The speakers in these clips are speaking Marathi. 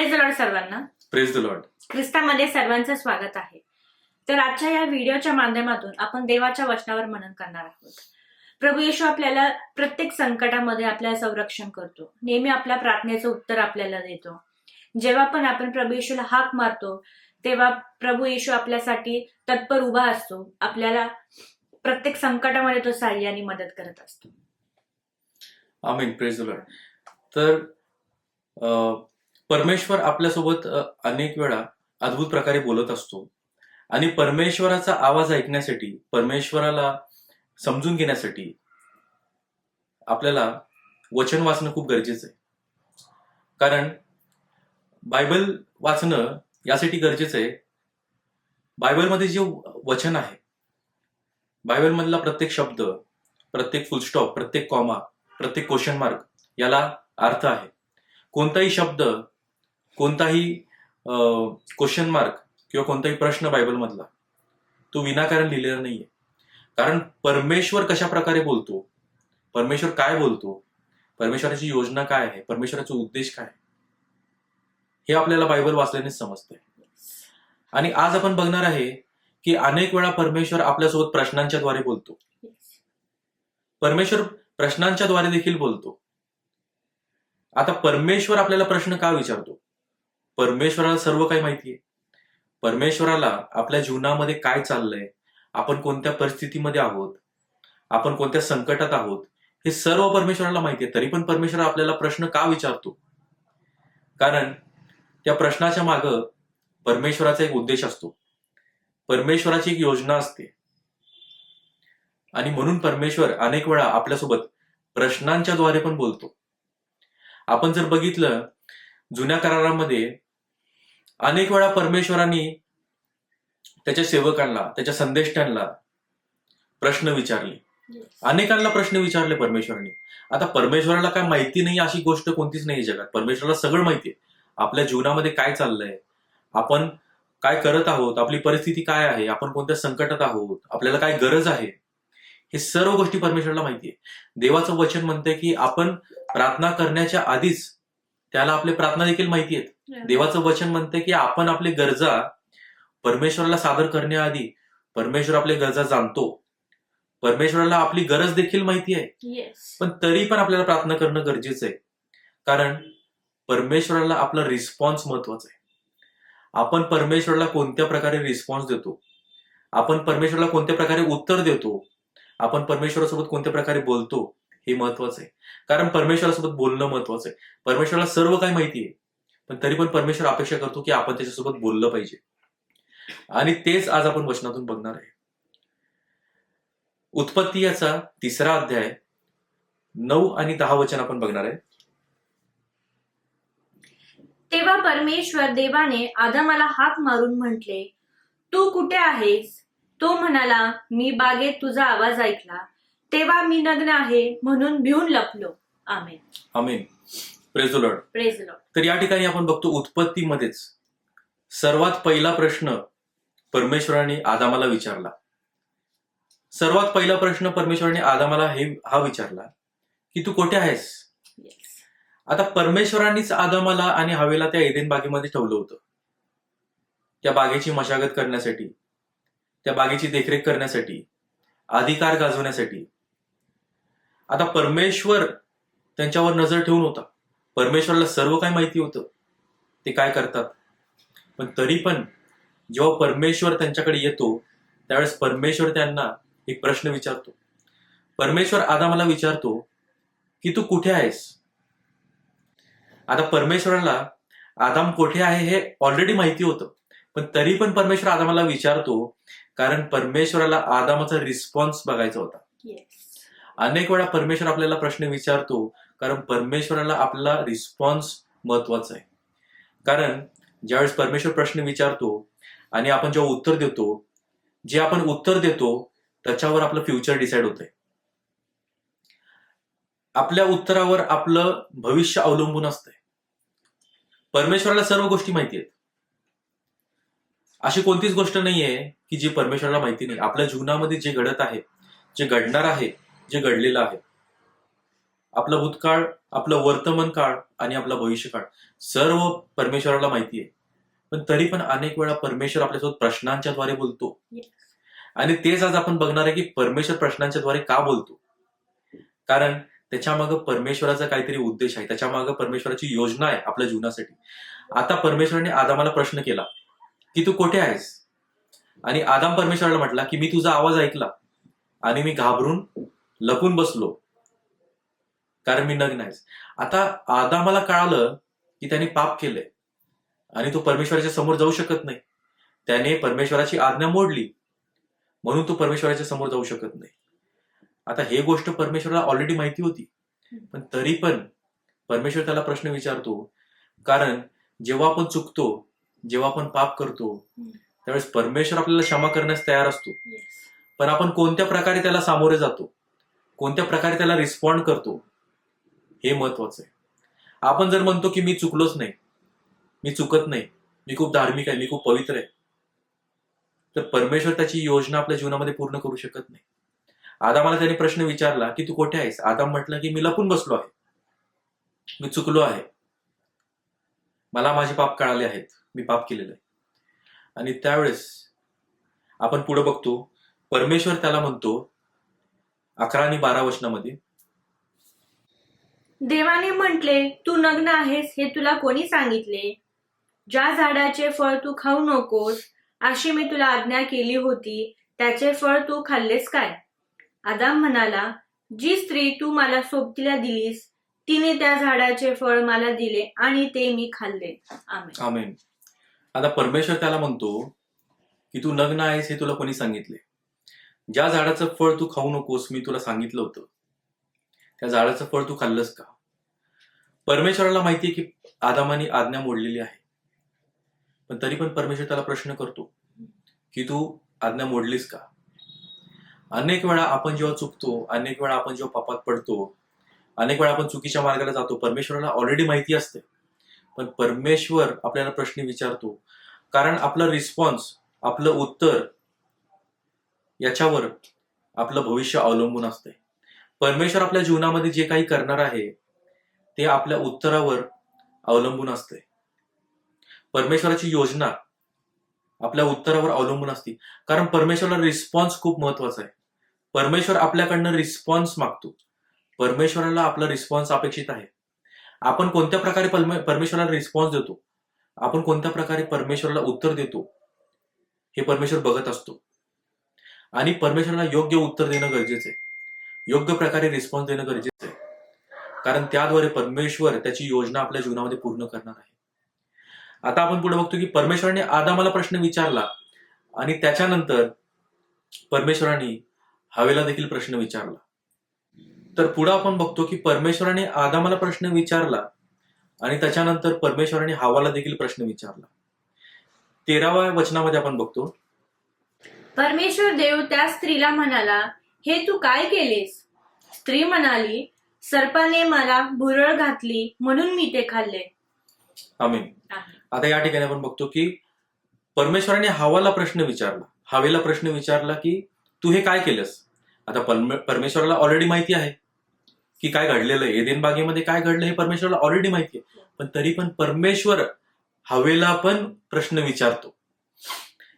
प्रेज द लॉर्ड सर्वांना. Praise the lord. ख्रिस्तामध्ये सर्वांचं स्वागत आहे. तर आजच्या या व्हिडिओच्या माध्यमातून आपण देवाच्या वचनावर मनन करणार आहोत. प्रभू येशू आपल्याला प्रत्येक संकटामध्ये आपल्याला संरक्षण करतो. नेहमी आपल्या प्रार्थनेचं उत्तर आपल्याला देतो. जेव्हा पण आपण प्रभू येशूला हाक मारतो तेव्हा प्रभू येशू आपल्यासाठी तत्पर उभा असतो. आपल्याला प्रत्येक संकटामध्ये तो सहाय्य आणि मदत करत असतो. आमीन. Praise the lord. तर परमेश्वर आपल्यासोबत अनेक वेळा अद्भुत प्रकारे बोलत असतो आणि परमेश्वराचा आवाज ऐकण्यासाठी, परमेश्वराला समजून घेण्यासाठी आपल्याला वचन वाचणं खूप गरजेचं आहे. कारण बायबल वाचणं यासाठी गरजेचं आहे. बायबलमध्ये जे वचन आहे, बायबलमधला प्रत्येक शब्द, प्रत्येक फुलस्टॉप, प्रत्येक कॉमा, प्रत्येक क्वेश्चन मार्क याला अर्थ आहे. कोणताही शब्द, कोणताही क्वेश्चन मार्क किंवा कोणताही प्रश्न बायबलमधला तो विनाकारण लिहिलेला नाहीये. कारण परमेश्वर कशा प्रकारे बोलतो, परमेश्वर काय बोलतो, परमेश्वराची योजना काय आहे, परमेश्वराचा उद्देश काय आहे, हे आपल्याला बायबल वाचल्यानेच समजतंय. आणि आज आपण बघणार आहे की अनेक वेळा परमेश्वर आपल्यासोबत प्रश्नांच्या द्वारे बोलतो. परमेश्वर प्रश्नांच्या द्वारे देखील बोलतो. आता परमेश्वर आपल्याला प्रश्न का विचारतो? परमेश्वराला सर्व काही माहिती आहे. परमेश्वराला आपल्या जीवनामध्ये काय चाललंय, आपण कोणत्या परिस्थितीमध्ये आहोत, आपण कोणत्या संकटात आहोत, हे सर्व परमेश्वराला माहिती आहे. तरी पण परमेश्वर आपल्याला प्रश्न का विचारतो? कारण त्या प्रश्नाच्या मागं परमेश्वराचा एक उद्देश असतो, परमेश्वराची एक योजना असते. आणि म्हणून परमेश्वर अनेक वेळा आपल्यासोबत प्रश्नांच्या द्वारे पण बोलतो. आपण जर बघितलं, जुन्या करारामध्ये अनेक वेळा परमेश्वरांनी त्याच्या सेवकांना, त्याच्या संदेष्टांना प्रश्न विचारले. अनेकांना प्रश्न विचारले परमेश्वरांनी. आता परमेश्वराला काय माहिती नाही अशी गोष्ट कोणतीच नाही जगात. परमेश्वराला सगळं माहिती आहे. आपल्या जीवनामध्ये काय चाललंय, आपण काय करत आहोत, आपली परिस्थिती काय आहे, आपण कोणत्या संकटात आहोत, आपल्याला काय गरज आहे, हे सर्व गोष्टी परमेश्वराला माहिती आहे. देवाचं वचन म्हणतंय की आपण प्रार्थना करण्याच्या आधीच त्याला आपली प्रार्थना देखील माहिती आहेत. देवाचं वचन म्हणतंय की आपण आपली गरजा परमेश्वराला सादर करण्याआधी परमेश्वर आपल्या गरजा जाणतो. परमेश्वराला आपली गरज देखील माहिती आहे. पण तरी पण आपल्याला प्रार्थना करणं गरजेचं आहे. कारण परमेश्वराला आपला रिस्पॉन्स महत्वाचा आहे. आपण परमेश्वराला कोणत्या प्रकारे रिस्पॉन्स देतो, आपण परमेश्वराला कोणत्या प्रकारे उत्तर देतो, आपण परमेश्वरासोबत कोणत्या प्रकारे बोलतो, हे महत्वाचं आहे. कारण परमेश्वरासोबत बोलणं महत्वाचं आहे. परमेश्वराला सर्व काही माहिती आहे, पण तरी पण परमेश्वर अपेक्षा करतो की आपण त्याच्यासोबत बोललं पाहिजे. आणि तेच आज आपण वचनातून बघणार आहे. उत्पत्ती याचा 3रा अध्याय 9 आणि 10 वचन आपण बघणार आहे. तेव्हा परमेश्वर देवाने आदमाला हाक मारून म्हटले, तू कुठे आहेस? तो म्हणाला, मी बागेत तुझा आवाज ऐकला, तेव्हा मी नग्न आहे म्हणून भिवून लपलो. Amen. Amen. Praise the lord. Praise the lord. तर या ठिकाणी आपण बघतो, उत्पत्तीमध्येच सर्वात पहिला प्रश्न परमेश्वराने आदामाला विचारला. सर्वात पहिला प्रश्न परमेश्वराने आदामाला हा विचारला की तू कुठे आहेस? आता परमेश्वरांनीच आदामाला आणि हवेला त्या एदेन बागेमध्ये ठेवलं होतं, त्या बागेची मशागत करण्यासाठी, त्या बागेची देखरेख करण्यासाठी, अधिकार गाजवण्यासाठी. आता परमेश्वर त्यांच्यावर नजर ठेवून होता. परमेश्वराला सर्व काही माहिती होतं ते काय करतात. पण तरी पण जेव्हा परमेश्वर त्यांच्याकडे येतो त्यावेळेस परमेश्वर त्यांना एक प्रश्न विचारतो. परमेश्वर आदामाला विचारतो की तू कुठे आहेस? आता परमेश्वराला आदाम कुठे आहे हे ऑलरेडी माहिती होतं, पण तरी पण परमेश्वर आदामाला विचारतो कारण परमेश्वराला आदामाचा रिस्पॉन्स बघायचा होता. अनेक वेळा परमेश्वर आपल्याला प्रश्न विचारतो कारण परमेश्वराला आपला रिस्पॉन्स महत्वाचा आहे. कारण ज्यावेळेस परमेश्वर प्रश्न विचारतो आणि आपण जेव्हा उत्तर देतो, जे आपण उत्तर देतो त्याच्यावर आपलं फ्युचर डिसाईड होतंय. आपल्या उत्तरावर आपलं भविष्य अवलंबून असतंय. परमेश्वराला सर्व गोष्टी माहिती आहेत. अशी कोणतीच गोष्ट नाहीये की जी परमेश्वराला माहिती नाही. आपल्या जीवनामध्ये जे घडत आहे, जे घडणार आहे, जे घडलेलं आहे, आपला भूतकाळ, आपलं वर्तमान काळ आणि आपला भविष्यकाळ सर्व परमेश्वराला माहिती आहे. पण तरी पण अनेक वेळा परमेश्वर आपल्यासोबत प्रश्नांच्या द्वारे बोलतो. आणि तेच आज आपण बघणार आहे की परमेश्वर प्रश्नांच्या द्वारे का बोलतो. कारण त्याच्या मागे परमेश्वराचा काहीतरी उद्देश आहे, त्याच्या मागे परमेश्वराची योजना आहे आपल्या जीवनासाठी. आता परमेश्वराने आदामाला प्रश्न केला की तू कुठे आहेस, आणि आदाम परमेश्वराला म्हटला की मी तुझा आवाज ऐकला आणि मी घाबरून लपून बसलो कारण मी नग्न आहेस. आता आदामाला कळालं की त्याने पाप केलंय आणि तो परमेश्वराच्या समोर जाऊ शकत नाही. त्याने परमेश्वराची आज्ञा मोडली म्हणून तो परमेश्वराच्या समोर जाऊ शकत नाही. आता हे गोष्ट परमेश्वराला ऑलरेडी माहिती होती, पण तरी पण परमेश्वर त्याला प्रश्न विचारतो. कारण जेव्हा आपण चुकतो, जेव्हा आपण पाप करतो, त्यावेळेस परमेश्वर आपल्याला क्षमा करण्यास तयार असतो. पण आपण कोणत्या प्रकारे त्याला सामोरे जातो, कोणत्या प्रकारे त्याला रिस्पॉन्ड करतो, हे महत्वाचं आहे. आपण जर म्हणतो की मी चुकलोच नाही, मी चुकत नाही, मी खूप धार्मिक आहे, मी खूप पवित्र आहे, तर परमेश्वर त्याची योजना आपल्या जीवनामध्ये पूर्ण करू शकत नाही. आदामाला त्याने प्रश्न विचारला की तू कुठे आहेस. आदाम म्हटलं की मी लपून बसलो आहे, मी चुकलो आहे, मला माझे पाप कळाले आहेत, मी पाप केलेलं आहे. आणि त्यावेळेस आपण पुढे बघतो, परमेश्वर त्याला म्हणतो 11 आणि 12 वचनामध्ये, देवाने म्हटले, तू नग्न आहेस हे तुला कोणी सांगितले? ज्या झाडाचे फळ तू खाऊ नकोस अशी मी तुला आज्ञा केली होती, त्याचे फळ तू खाल्लेस काय? आदाम म्हणाला, जी स्त्री तू मला सोबतीला दिलीस तिने त्या झाडाचे फळ मला दिले आणि ते मी खाल्ले. आमेन. आमेन. आता परमेश्वर त्याला म्हणतो की तू नग्न आहेस हे तुला कोणी सांगितले? ज्या झाडाचं फळ तू खाऊ नकोस मी तुला सांगितलं होतं, त्या झाडाचं फळ तू खाल्लंस का? परमेश्वराला माहितीये की आदामाने आज्ञा मोडलेली आहे, पण तरी पण परमेश्वर त्याला प्रश्न करतो की तू आज्ञा मोडलीस का? अनेक वेळा आपण जेव्हा चुकतो, अनेक वेळा आपण जेव्हा पापात पडतो, अनेक वेळा आपण चुकीच्या मार्गाला जातो, परमेश्वराला ऑलरेडी माहिती असते, पण परमेश्वर आपल्याला प्रश्न विचारतो कारण आपला रिस्पॉन्स, आपलं उत्तर याच्यावर आपलं भविष्य अवलंबून असते. परमेश्वर आपल्या जीवनामध्ये जे काही करणार आहे ते आपल्या उत्तरावर अवलंबून असते. परमेश्वराची योजना आपल्या उत्तरावर अवलंबून असते, कारण परमेश्वराला रिस्पॉन्स खूप महत्वाचा आहे. परमेश्वर आपल्याकडनं रिस्पॉन्स मागतो, परमेश्वराला आपला रिस्पॉन्स अपेक्षित आहे. आपण कोणत्या प्रकारे परमेश्वराला रिस्पॉन्स देतो, आपण कोणत्या प्रकारे परमेश्वराला उत्तर देतो हे परमेश्वर बघत असतो. आणि परमेश्वराला योग्य उत्तर देणं गरजेचं आहे, योग्य प्रकारे रिस्पॉन्स देणं गरजेचं आहे, कारण त्याद्वारे परमेश्वर त्याची योजना आपल्या जीवनामध्ये पूर्ण करणार आहे. आता आपण पुढे बघतो की परमेश्वराने आदामाला प्रश्न विचारला आणि त्याच्यानंतर परमेश्वराने हवेला देखील प्रश्न विचारला. तर पुढे आपण बघतो की परमेश्वराने आदामाला प्रश्न विचारला आणि त्याच्यानंतर परमेश्वराने हवाला देखील प्रश्न विचारला. 13व्या वचनामध्ये आपण बघतो, परमेश्वर देव त्या स्त्रीला म्हणाला, हे तू काय केलेस? स्त्री म्हणाली, सर्पाने मला भुरळ घातली म्हणून मी ते खाल्ले. आमेन. आता या ठिकाणी आपण बघतो की परमेश्वराने हवाला प्रश्न विचारला, हवेला प्रश्न विचारला की तू हे काय केलंस? आता परमेश्वराला ऑलरेडी माहिती आहे की काय घडलेलं आहे, एदेन बागेमध्ये काय घडलं हे परमेश्वराला ऑलरेडी माहिती आहे, पण तरी पण परमेश्वर हवेला पण प्रश्न विचारतो.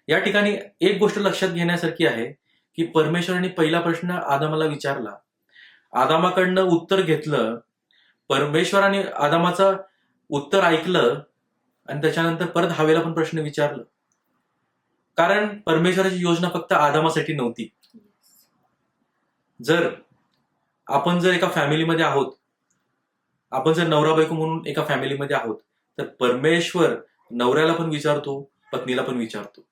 या ठिकाणी एक गोष्ट लक्षात घेण्यासारखी आहे की परमेश्वराने पहिला प्रश्न आदामाला विचारला, आदामाकडनं उत्तर घेतलं, परमेश्वराने आदामाचं उत्तर ऐकलं आणि त्याच्यानंतर परत हवेला पण प्रश्न विचारलं. कारण परमेश्वराची योजना फक्त आदामासाठी नव्हती. आपण जर एका फॅमिलीमध्ये आहोत, आपण जर नवरा बायको म्हणून एका फॅमिलीमध्ये आहोत, तर परमेश्वर नवऱ्याला पण विचारतो, पत्नीला पण विचारतो.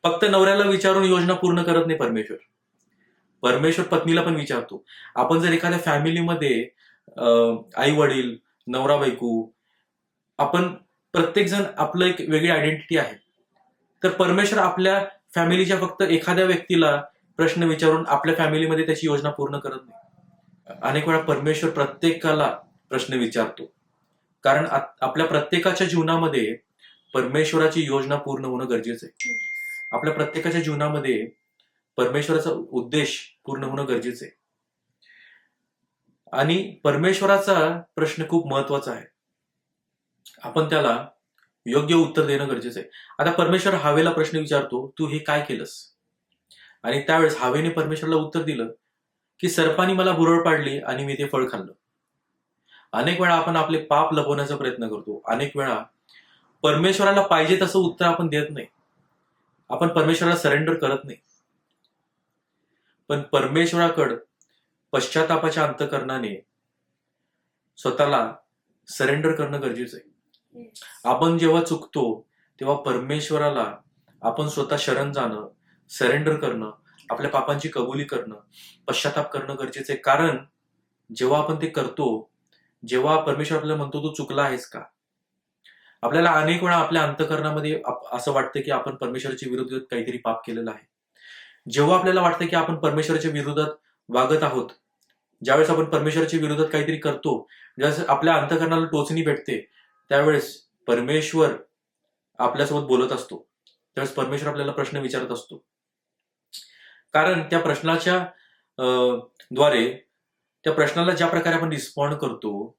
फक्त नवऱ्याला विचारून योजना पूर्ण करत नाही परमेश्वर पत्नीला पण विचारतो. आपण जर एखाद्या फॅमिलीमध्ये आई वडील, नवरा बायको, आपण प्रत्येक जण आपलं एक वेगळी आयडेंटिटी आहे, तर परमेश्वर आपल्या फॅमिलीच्या फक्त एखाद्या व्यक्तीला प्रश्न विचारून आपल्या फॅमिलीमध्ये त्याची योजना पूर्ण करत नाही. अनेक वेळा परमेश्वर प्रत्येकाला प्रश्न विचारतो, कारण आपल्या प्रत्येकाच्या जीवनामध्ये परमेश्वराची योजना पूर्ण होणं गरजेचं आहे. आपल्या प्रत्येकाच्या जीवनामध्ये परमेश्वराचा उद्देश पूर्ण होणं गरजेचं आहे. आणि परमेश्वराचा प्रश्न खूप महत्वाचा आहे. आपण त्याला योग्य उत्तर देणं गरजेचं आहे. आता परमेश्वर हवेला प्रश्न विचारतो, तू हे काय केलंस? आणि त्यावेळेस हवेने परमेश्वराला उत्तर दिलं की सर्पाने मला भुरळ पाडली आणि मी ते फळ खाल्लं. अनेक वेळा आपण आपले पाप लपवण्याचा प्रयत्न करतो. अनेक वेळा परमेश्वराला पाहिजे तसं उत्तर आपण देत नाही. आपण परमेश्वराला सरेंडर करत नाही. पण परमेश्वराकडे पश्चातापाच्या अंतःकरणाने स्वतःला सरेंडर करणं गरजेचं आहे. आपण जेव्हा चुकतो तेव्हा परमेश्वराला आपण स्वतः शरण जाणं, सरेंडर करणं, आपल्या पापांची कबुली करणं, पश्चाताप करणं गरजेचं आहे. कारण जेव्हा आपण ते करतो, जेव्हा परमेश्वर आपल्याला म्हणतो तू चुकला आहेस का, आपल्याला अनेक वेळा आपल्या अंतःकरणामध्ये असं वाटतं की आपण परमेश्वराच्या विरोधात काहीतरी पाप केलेलं आहे. जेव्हा आपल्याला वाटतं की आपण परमेश्वराच्या विरोधात वागत आहोत, ज्यावेळेस आपण परमेश्वराच्या विरोधात काहीतरी करतो, ज्यावेळेस आपल्या अंतःकरणाला टोचणी भेटते, त्यावेळेस परमेश्वर आपल्यासोबत बोलत असतो. त्यावेळेस परमेश्वर आपल्याला प्रश्न विचारत असतो. कारण त्या प्रश्नाच्या द्वारे, त्या प्रश्नाला ज्या प्रकारे आपण रिस्पॉन्ड करतो,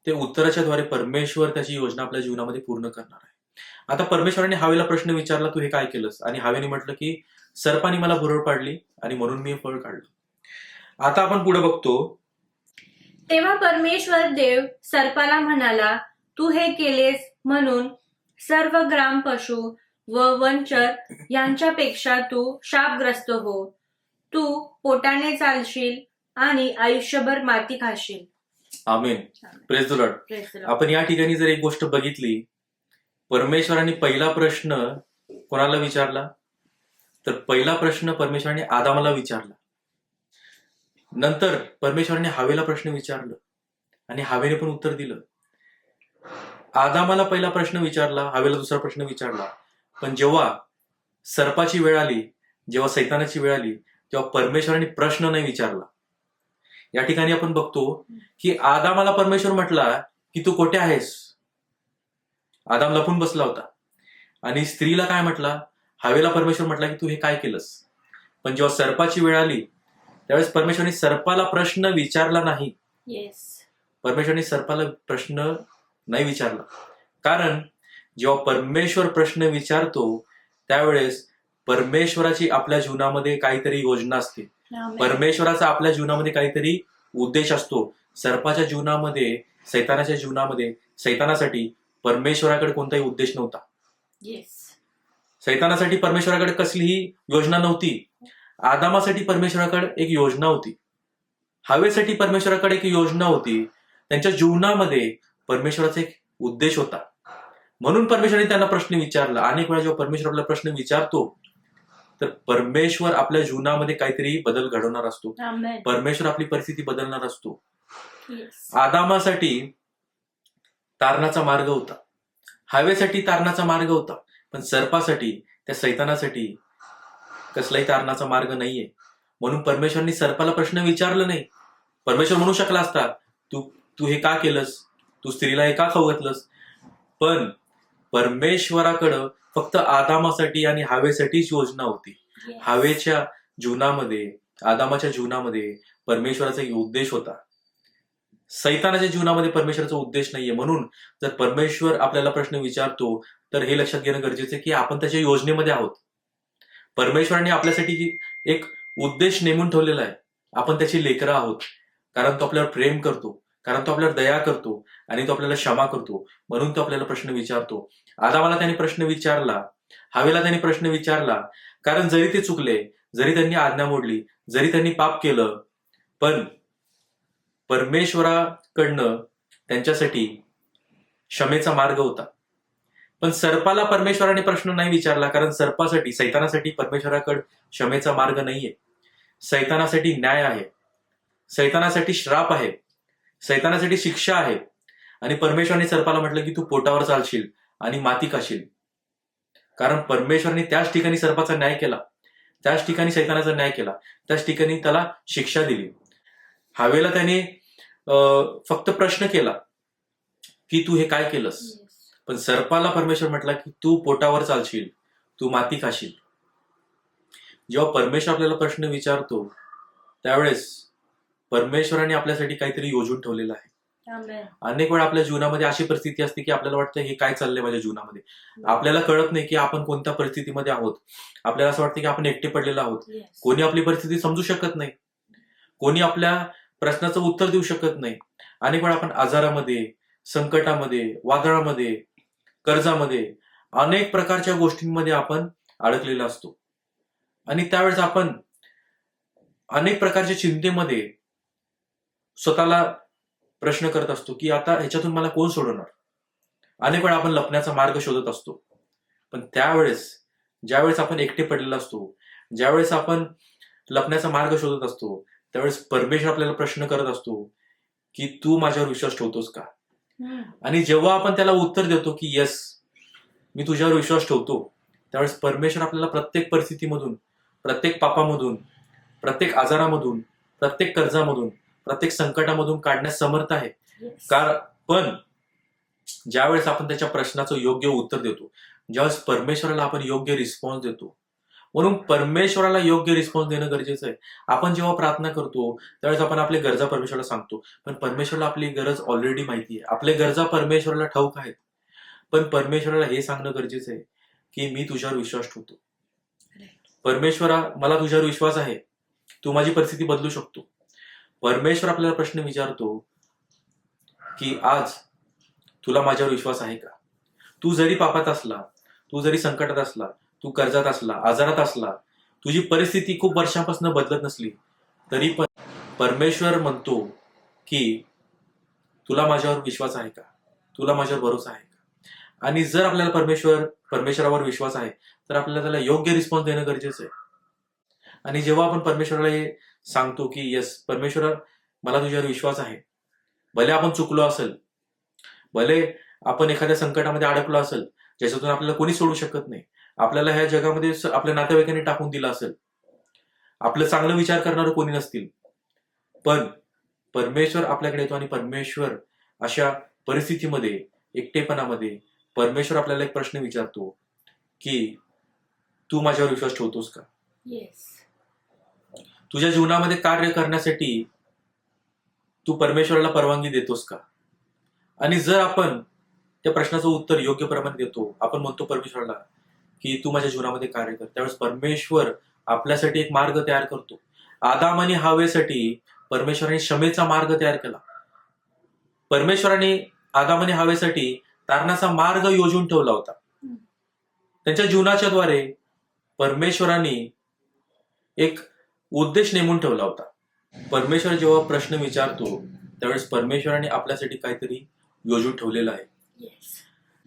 ते उत्तराच्या द्वारे परमेश्वर त्याची योजना आपल्या जीवनामध्ये पूर्ण करणार आहे. आता परमेश्वराने हवेला प्रश्न विचारला, तू हे काय केलंस? आणि हवेने म्हटलं की सर्पाने मला भुरळ पाडली आणि म्हणून मी फळ काढलं. आता आपण पुढे बघतो. तेव्हा परमेश्वर देव सर्पाला म्हणाला, तू हे केलेस म्हणून सर्व ग्राम पशु व वनचर यांच्यापेक्षा तू शापग्रस्त हो. तू पोटाने चालशील आणि आयुष्यभर माती खाशील. Amen. Praise the lord. Praise the Lord. आपण या ठिकाणी जर एक गोष्ट बघितली, परमेश्वराने पहिला प्रश्न कोणाला विचारला? तर पहिला प्रश्न परमेश्वराने आदामाला विचारला. नंतर परमेश्वराने हवेला प्रश्न विचारलं आणि हवेने पण उत्तर दिलं. आदामाला पहिला प्रश्न विचारला, हवेला दुसरा प्रश्न विचारला. पण जेव्हा सर्पाची वेळ आली, जेव्हा सैतानाची वेळ आली, तेव्हा परमेश्वराने प्रश्न नाही विचारला. या ठिकाणी आपण बघतो की आदामाला परमेश्वर म्हटला की तू कोठे आहेस? आदाम लपून बसला होता. आणि स्त्रीला काय म्हटला? हवेला परमेश्वर म्हटला की तू हे काय केलंस? पण जेव्हा सर्पाची वेळ आली, त्यावेळेस परमेश्वराने सर्पाला प्रश्न विचारला नाही. Yes. परमेश्वराने सर्पाला प्रश्न नाही विचारला. कारण जेव्हा परमेश्वर प्रश्न विचारतो, त्यावेळेस परमेश्वराची आपल्या जीवनामध्ये काहीतरी योजना असते. Amen. परमेश्वराचा आपल्या जीवनामध्ये काहीतरी उद्देश असतो. सर्पाच्या जीवनामध्ये, सैतानाच्या जीवनामध्ये, सैतानासाठी परमेश्वराकडे कोणताही उद्देश नव्हता. Yes. सैतानासाठी परमेश्वराकडे कसलीही योजना नव्हती. आदामासाठी परमेश्वराकडे एक योजना होती. हवेसाठी परमेश्वराकडे एक योजना होती. त्यांच्या जीवनामध्ये परमेश्वराचा एक उद्देश होता. म्हणून परमेश्वराने त्यांना प्रश्न विचारला. अनेक वेळा जेव्हा परमेश्वर आपला प्रश्न विचारतो, तर परमेश्वर आपल्या जीवनामध्ये काहीतरी बदल घडवणार असतो. Amen. परमेश्वर आपली परिस्थिती बदलणार असतो. Yes. आदामासाठी तारणाचा मार्ग होता, हवेसाठी तारणाचा मार्ग होता, पण सर्पासाठी, त्या सैतानासाठी कसलाही तारणाचा मार्ग नाहीये. म्हणून परमेश्वरांनी सर्पाला प्रश्न विचारला नाही. परमेश्वर म्हणू शकला असता, तू हे का केलंस? तू स्त्रीला हे का खाऊ घातलंस? पण परमेश्वराकडं फक्त आदामासाठी आणि हवेसाठीच योजना होती. Yes. हवेच्या जीवनामध्ये, आदामाच्या जीवनामध्ये परमेश्वराचा एक उद्देश होता. सैतानाच्या जीवनामध्ये परमेश्वराचा उद्देश नाहीये. म्हणून जर परमेश्वर आपल्याला प्रश्न विचारतो, तर हे लक्षात घेणं गरजेचं आहे की आपण त्याच्या योजनेमध्ये आहोत. परमेश्वराने आपल्यासाठी एक उद्देश नेमून ठेवलेला आहे. आपण त्याची लेकरं आहोत. कारण तो आपल्यावर प्रेम करतो, कारण तो आपल्यावर दया करतो आणि तो आपल्याला क्षमा करतो. म्हणून तो आपल्याला प्रश्न विचारतो. आदामाला त्याने प्रश्न विचारला, हवेला त्याने प्रश्न विचारला. कारण जरी ते चुकले, जरी त्यांनी आज्ञा मोडली, जरी त्यांनी पाप केलं, पण परमेश्वराकडनं त्यांच्यासाठी क्षमेचा मार्ग होता. पण सर्पाला परमेश्वराने प्रश्न नाही विचारला. कारण सर्पासाठी, सैतानासाठी परमेश्वराकडे क्षमेचा मार्ग नाहीये. सैतानासाठी न्याय आहे, सैतानासाठी श्राप आहे, सैतानासाठी शिक्षा आहे. आणि परमेश्वराने सर्पाला म्हटलं की तू पोटावर चालशील आणि माती खाशील. कारण परमेश्वराने त्याच ठिकाणी सर्पाचा न्याय केला, त्याच ठिकाणी सैतानाचा न्याय केला, त्याच ठिकाणी त्याला शिक्षा दिली. हवेला त्याने फक्त प्रश्न केला की तू हे काय केलंस? Yes. पण सर्पाला परमेश्वर म्हटला की तू पोटावर चालशील, तू माती खाशील. जेव्हा परमेश्वर आपल्याला प्रश्न विचारतो, त्यावेळेस परमेश्वराने आपल्यासाठी काहीतरी योजून ठेवलेलं आहे. आमेन. अनेक वेळा आपल्या जीवनामध्ये अशी परिस्थिती असते की आपल्याला वाटतं हे काय चाललंय माझ्या जीवनामध्ये. आपल्याला कळत नाही की आपण कोणत्या परिस्थितीमध्ये आहोत. आपल्याला असं वाटतं की आपण एकटे पडलेलो आहोत. Yes. कोणी आपली परिस्थिती समजू शकत नाही. कोणी आपल्या प्रश्नाचं उत्तर देऊ शकत नाही. अनेक वेळा आपण आजारामध्ये, संकटामध्ये, वादळामध्ये, कर्जामध्ये, अनेक प्रकारच्या गोष्टींमध्ये आपण अडकलेलो असतो. आणि त्यावेळेस आपण अनेक प्रकारच्या चिंतेमध्ये स्वतःला प्रश्न करत असतो की आता ह्याच्यातून मला कोण सोडवणार. अनेक वेळा आपण लपण्याचा मार्ग शोधत असतो. पण त्यावेळेस ज्यावेळेस आपण एकटे पडलेलो असतो, ज्यावेळेस आपण लपण्याचा मार्ग शोधत असतो, त्यावेळेस परमेश्वर आपल्याला प्रश्न करत असतो की तू माझ्यावर विश्वास ठेवतोस का. आणि जेव्हा आपण त्याला उत्तर देतो की येस, मी तुझ्यावर विश्वास ठेवतो, त्यावेळेस परमेश्वर आपल्याला प्रत्येक परिस्थितीमधून, प्रत्येक पापामधून, प्रत्येक आजारामधून, प्रत्येक कर्जामधून, प्रत्येक संकटामधून काढण्यास समर्थ आहे. पण ज्यावेळेस आपण त्याच्या प्रश्नाचं योग्य उत्तर देतो, ज्यावेळेस परमेश्वराला आपण योग्य रिस्पॉन्स देतो. म्हणून परमेश्वराला योग्य रिस्पॉन्स देणं गरजेचं आहे. आपण जेव्हा प्रार्थना करतो त्यावेळेस आपण आपल्या गरजा परमेश्वराला सांगतो, पण परमेश्वराला आपली गरज ऑलरेडी माहिती आहे. आपल्या गरजा परमेश्वराला ठाऊक आहेत. पण परमेश्वराला हे सांगणं गरजेचं आहे की मी तुझ्यावर विश्वास ठेवतो. परमेश्वरा, मला तुझ्यावर विश्वास आहे, तू माझी परिस्थिती बदलू शकतो. परमेश्वर आपल्याला प्रश्न विचारतो की आज तुला माझ्यावर विश्वास आहे का. तू जरी पापात असला, तू जरी संकटात असला, तू कर्जात असला, आजारात असला, तुझी परिस्थिती खूप वर्षांपासून बदलत नसली, तरी पण परमेश्वर म्हणतो की तुला माझ्यावर विश्वास आहे का, तुला माझ्यावर भरोसा आहे का. आणि जर आपल्याला परमेश्वरावर विश्वास आहे तर आपल्याला त्याला योग्य रिस्पॉन्स देणं गरजेचं आहे. आणि जेव्हा आपण परमेश्वराला हे सांगतो की येस परमेश्वर, मला तुझ्यावर विश्वास आहे, भले आपण चुकलो असेल, भले आपण एखाद्या संकटामध्ये अडकलो असेल ज्याच्यातून आपल्याला कोणी सोडू शकत नाही, आपल्याला ह्या जगामध्ये आपल्या नातेवाईकांनी टाकून दिलं असेल, आपलं चांगलं विचार करणारं कोणी नसतील, पण परमेश्वर आपल्याकडे येतो आणि परमेश्वर अशा परिस्थितीमध्ये, एकटेपणामध्ये परमेश्वर आपल्याला एक प्रश्न विचारतो की तू माझ्यावर विश्वास ठेवतोस का. येस. तुझ्या जीवनामध्ये कार्य करण्यासाठी तू परमेश्वराला परवानगी देतोस का. आणि जर आपण त्या प्रश्नाचं उत्तर योग्य प्रमाणे देतो, आपण म्हणतो परमेश्वराला की तू माझ्या जीवनामध्ये कार्य कर, त्यावेळेस परमेश्वर आपल्यासाठी एक मार्ग तयार करतो. आदाम आणि हव्वेसाठी परमेश्वराने क्षमेचा मार्ग तयार केला. परमेश्वराने आदाम आणि हव्वेसाठी तारणाचा मार्ग योजून ठेवला होता. त्यांच्या जीवनाच्या द्वारे परमेश्वराने एक उद्देश नेमून ठेवला होता. परमेश्वर जेव्हा प्रश्न विचारतो त्यावेळेस परमेश्वराने आपल्यासाठी काहीतरी योजून ठेवलेलं आहे.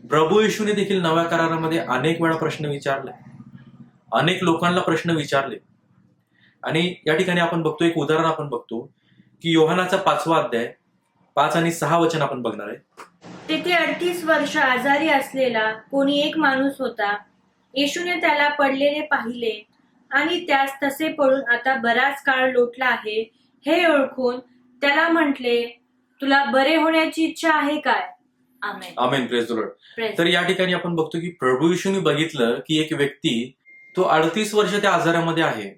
प्रभू येशूने देखील नव्या करारामध्ये अनेक वेळा प्रश्न विचारले, अनेक लोकांना प्रश्न विचारले. आणि या ठिकाणी आपण बघतो, एक उदाहरण आपण बघतो की योहानाचा 5वा अध्याय 5 आणि 6 वचन आपण बघणार आहे. तेथे 38 वर्ष आजारी असलेला कोणी एक माणूस होता. येशूने त्याला पडलेले पाहिले आणि त्यास तसे पडून आता बराच काळ लोटला आहे हे ओळखून त्याला म्हटले, तुला बरे होण्याची इच्छा आहे काय. Amen. Amen. Praise the lord. Praise. तर या ठिकाणी आपण बघतो की प्रभू येशूने बघितलं की एक व्यक्ती तो 38 वर्ष त्या आजारामध्ये आहे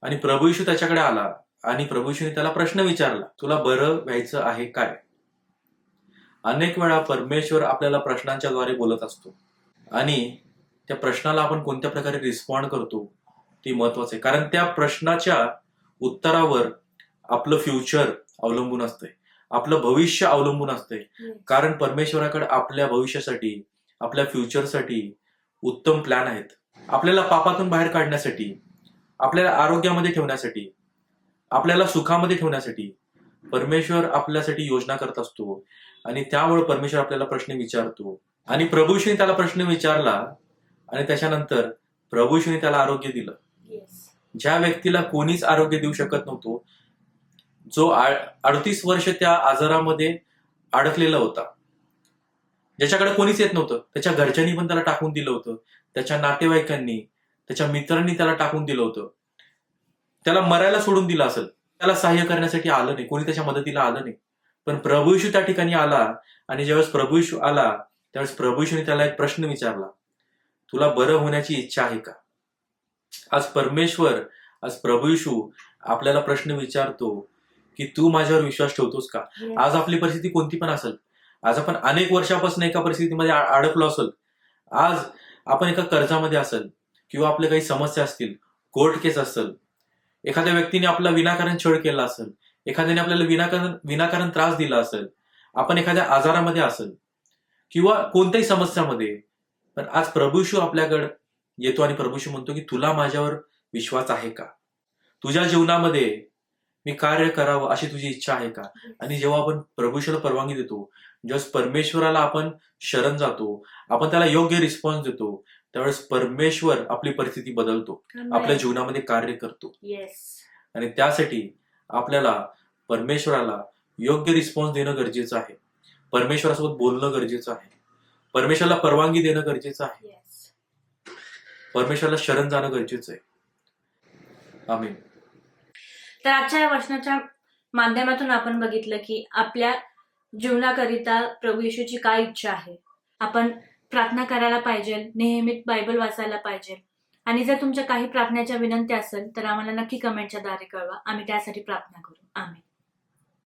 आणि प्रभू येशू त्याच्याकडे आला आणि प्रभू येशूने त्याला प्रश्न विचारला, तुला बरं व्हायचं आहे काय. अनेक वेळा परमेश्वर आपल्याला प्रश्नांच्या द्वारे बोलत असतो आणि त्या प्रश्नाला आपण कोणत्या प्रकारे रिस्पॉन्ड करतो ते महत्वाचं आहे. कारण त्या प्रश्नाच्या उत्तरावर आपलं फ्युचर अवलंबून असतंय, आपलं भविष्य अवलंबून असतंय. कारण परमेश्वराकडे आपल्या भविष्यासाठी, आपल्या फ्युचरसाठी उत्तम प्लॅन आहेत. आपल्याला पापातून बाहेर काढण्यासाठी, आपल्याला आरोग्यामध्ये ठेवण्यासाठी, आपल्याला सुखामध्ये ठेवण्यासाठी परमेश्वर आपल्यासाठी योजना करत असतो. आणि त्यामुळे परमेश्वर आपल्याला प्रश्न विचारतो. आणि प्रभूशीने त्याला प्रश्न विचारला आणि त्याच्यानंतर प्रभूशीने त्याला आरोग्य दिलं. ज्या व्यक्तीला कोणीच आरोग्य देऊ शकत नव्हतो, जो 38 वर्ष त्या आजारामध्ये अडकलेला होता, ज्याच्याकडे कोणीच येत नव्हतं, त्याच्या घरच्यांनी पण त्याला टाकून दिलं होतं, त्याच्या नातेवाईकांनी, त्याच्या मित्रांनी त्याला टाकून दिलं होतं, त्याला मरायला सोडून दिलं असेल, त्याला सहाय्य करण्यासाठी आलं नाही, कोणी त्याच्या मदतीला आलं नाही. पण प्रभू येशू त्या ठिकाणी आला आणि ज्यावेळेस प्रभू येशू आला त्यावेळेस प्रभू येशूने त्याला एक प्रश्न विचारला, तुला बरं होण्याची इच्छा आहे का. आज प्रभू येशू आपल्याला प्रश्न विचारतो की तू माझ्यावर विश्वास ठेवतोस का? Yes. आज आपली परिस्थिती कोणती पण असेल, आज आपण अनेक वर्षापासून एका परिस्थितीमध्ये अडकलो असेल, आज आपण एका कर्जामध्ये असेल किंवा आपल्या काही समस्या असतील, कोर्ट केस असेल, एखाद्या व्यक्तीने आपला विनाकारण छळ केला असेल, एखाद्याने आपल्याला विनाकारण त्रास दिला असेल, आपण एखाद्या आजारामध्ये असेल किंवा कोणत्याही समस्यामध्ये, पण आज प्रभू येशू आपल्याकडे येतो आणि प्रभू येशू म्हणतो की तुला माझ्यावर विश्वास आहे का? तुझ्या जीवनामध्ये मी कार्य करावं अशी तुझी इच्छा आहे का? आणि जेव्हा आपण प्रभू येशूला परवानगी देतो, जेव्हा परमेश्वराला आपण शरण जातो, आपण त्याला योग्य रिस्पॉन्स देतो, त्यावेळेस परमेश्वर आपली परिस्थिती बदलतो, आपल्या जीवनामध्ये कार्य करतो. येस. आणि त्यासाठी आपल्याला परमेश्वराला योग्य रिस्पॉन्स देणं गरजेचं आहे, परमेश्वरासोबत बोलणं गरजेचं आहे, परमेश्वराला परवानगी देणं गरजेचं आहे, येस. परमेश्वराला शरण जाणं गरजेचं आहे. आमीन. तर आजच्या या वचनाच्या माध्यमातून आपण बघितलं की आपल्या जीवनाकरिता प्रभू येशूची काय इच्छा आहे. आपण प्रार्थना करायला पाहिजे, नेहमी बायबल वाचायला पाहिजे. आणि जर तुमच्या काही प्रार्थनेच्या विनंती असेल तर आम्हाला नक्की कमेंटच्या द्वारे कळवा, आम्ही त्यासाठी प्रार्थना करू. आमीन.